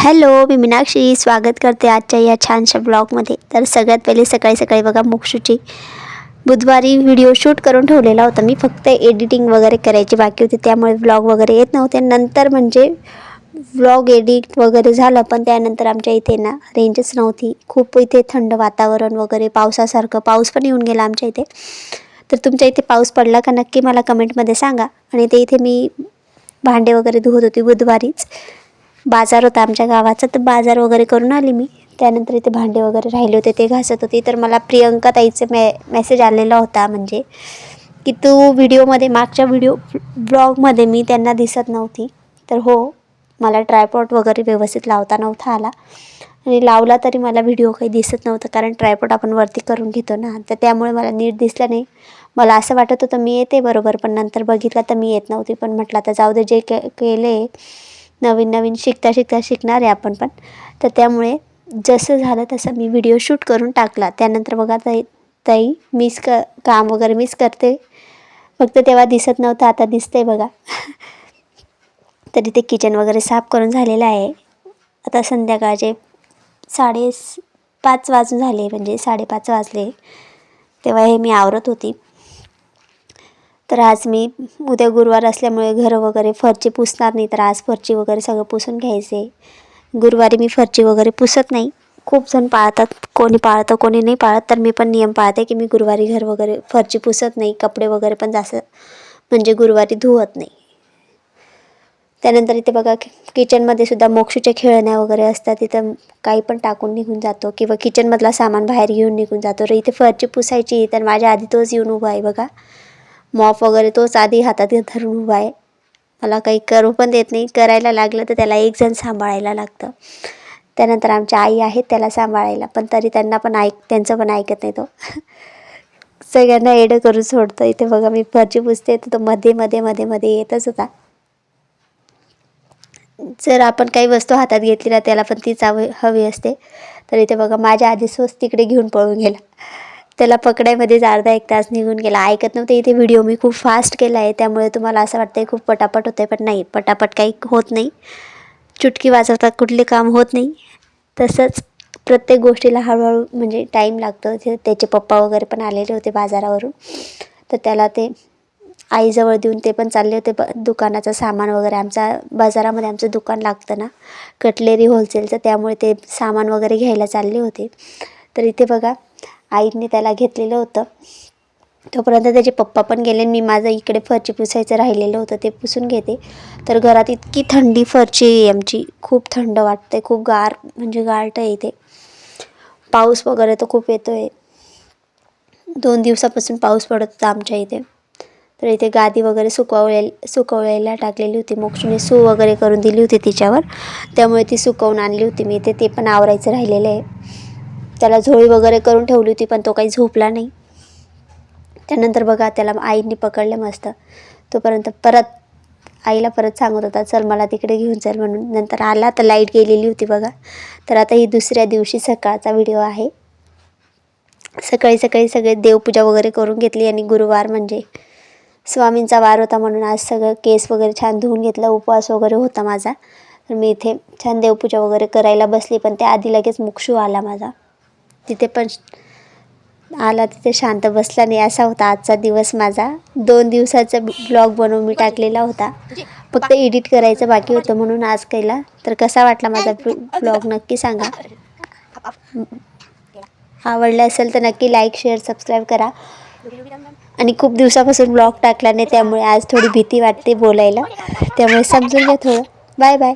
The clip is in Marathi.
हॅलो, मी मीनाक्षी स्वागत करते आजच्या या छानशा ब्लॉगमध्ये. तर सगळ्यात पहिले सकाळी सकाळी बघा मोक्षूची बुधवारी व्हिडिओ शूट करून ठेवलेला होता. मी फक्त एडिटिंग वगैरे करायची बाकी होती, त्यामुळे ब्लॉग वगैरे येत नव्हते. नंतर म्हणजे व्लॉग एडिट वगैरे झालं, पण त्यानंतर आमच्या इथे ना रेंजच नव्हती. खूप इथे थंड वातावरण वगैरे पावसासारखं, पाऊस पण येऊन गेला आमच्या इथे. तर तुमच्या इथे पाऊस पडला का नक्की मला कमेंटमध्ये सांगा. आणि ते इथे मी भांडे वगैरे धुवत होती बुधवारीच. बाजार होता आमच्या गावाचा, तर बाजार वगैरे करून आली मी. त्यानंतर इथे भांडे वगैरे राहिले होते ते घासत होती. तर मला प्रियंका ताईचे मेसेज आलेला होता, म्हणजे की तू व्हिडिओमध्ये मागच्या ब्लॉगमध्ये मी त्यांना दिसत नव्हती. तर हो, मला ट्रायपॉड वगैरे व्यवस्थित लावता नव्हता आला, आणि लावला तरी मला व्हिडिओ काही दिसत नव्हतं, कारण ट्रायपॉड आपण वरती करून घेतो ना, तर त्यामुळे मला नीट दिसलं नाही. मला असं वाटत होतं मी येते बरोबर, पण नंतर बघितलं तर मी येत नव्हती. पण म्हटलं आता जाऊ दे, जे केले नवीन नवीन शिकता शिकणार आहे आपण पण. तर त्यामुळे जसं झालं तसं मी व्हिडिओ शूट करून टाकला. त्यानंतर बघा ताई काम वगैरे मिस करते, फक्त तेव्हा दिसत नव्हतं, आता दिसतंय बघा. तरी ते किचन वगैरे साफ करून झालेलं आहे. आता संध्याकाळचे 5:30 वाजून झाले, म्हणजे 5:30 वाजले तेव्हा हे मी आवरत होती. तर आज मी उद्या गुरुवार असल्यामुळे घरं वगैरे फरची पुसणार नाही, तर आज फरची वगैरे सगळं पुसून घ्यायचे. गुरुवारी मी फरची वगैरे पुसत नाही. खूप जण पाळतात, कोणी पाळतं कोणी नाही पाळत. तर मी पण नियम पाळते की मी गुरुवारी घर वगैरे फरची पुसत नाही. कपडे वगैरे पण जास्त म्हणजे गुरुवारी धुवत नाही. त्यानंतर इथे बघा किचनमध्ये सुद्धा मोक्षूच्या खेळण्या वगैरे असतात. तिथं काही पण टाकून निघून जातो, किंवा किचनमधला सामान बाहेर घेऊन निघून जातो. तर इथे फरची पुसायची, तर माझ्या आधी तोच येऊन उभा आहे बघा. मॉप वगैरे तोच आधी हातात धरून उभा आहे. मला काही करू पण देत नाही. करायला लागलं तर त्याला एक जण सांभाळायला लागतं. त्यानंतर आमच्या आई आहेत त्याला सांभाळायला, पण तरी त्यांचं पण ऐकत नाही तो. सगळ्यांना एडं करून सोडतं. इथे बघा मी फरची पुसते, तर तो मध्ये मध्ये मध्ये मध्ये येतच होता. जर आपण काही वस्तू हातात घेतली ना, त्याला पण तीच हवी असते. तर इथे बघा माझ्या आधी तिकडे घेऊन पळून गेला. त्याला पकडायमध्येच अर्धा 1 तास निघून गेला. ऐकत नव्हते. इथे व्हिडिओ मी खूप फास्ट केला आहे, त्यामुळे तुम्हाला असं वाटतं खूप पटापट होतं आहे, पण नाही, पटापट काही होत नाही. चुटकी वाजवतात कुठले काम होत नाही. तसंच प्रत्येक गोष्टीला हळूहळू म्हणजे टाईम लागतो. त्याचे पप्पा वगैरे पण आलेले होते बाजारावरून, तर त्याला ते आईजवळ देऊन ते पण चालले होते दुकानाचं सामान वगैरे. बाजारामध्ये आमचं दुकान लागतं ना, कटलेरी होलसेलचं, त्यामुळे ते सामान वगैरे घ्यायला चालले होते. तर इथे बघा आईने त्याला घेतलेलं होतं. तोपर्यंत त्याचे पप्पा पण गेले. मी माझं इकडे फरची पुसायचं राहिलेलं होतं ते पुसून घेते. तर घरात इतकी थंडी फरची आहे आमची, खूप थंड वाटते, खूप गार म्हणजे गारठ आहे इथे. पाऊस वगैरे तर खूप येतो आहे. 2 दिवसापासून पाऊस पडत होता आमच्या इथे. तर इथे गादी वगैरे सुकवायला टाकलेली होती. मोक्षूने सू वगैरे करून दिली होती तिच्यावर, त्यामुळे ती सुकवून आणली होती मी. ते पण आवरायचं राहिलेलं आहे. त्याला झोळी वगैरे करून ठेवली होती, पण तो काही झोपला नाही. त्यानंतर बघा त्याला आईने पकडलं मस्त. तोपर्यंत आईला परत सांगत होता चल मला तिकडे घेऊन चल म्हणून. नंतर आला तर लाईट गेलेली होती बघा. तर आता ही दुसऱ्या दिवशी सकाळचा व्हिडिओ आहे. सकाळी सकाळी सगळे देवपूजा वगैरे करून घेतली, आणि गुरुवार म्हणजे स्वामींचा वार होता म्हणून आज सगळं केस वगैरे छान धुवून घेतला. उपवास वगैरे होता माझा, तर मी इथे छान देवपूजा वगैरे करायला बसली. पण त्याआधी लगेच मोक्षू आला माझा. तिथे शांत बसला नाही. असा होता आजचा दिवस माझा. 2 दिवसाचा ब्लॉग बनवून मी टाकलेला होता, फक्त एडिट करायचं बाकी होतं म्हणून आज केला. तर कसा वाटला माझा ब्लॉग नक्की सांगा. आवडला असेल तर नक्की लाईक शेअर सबस्क्राईब करा. आणि खूप दिवसापासून ब्लॉग टाकला नाही, त्यामुळे आज थोडी भीती वाटते बोलायला, त्यामुळे समजून घ्या थोडं. Bye bye.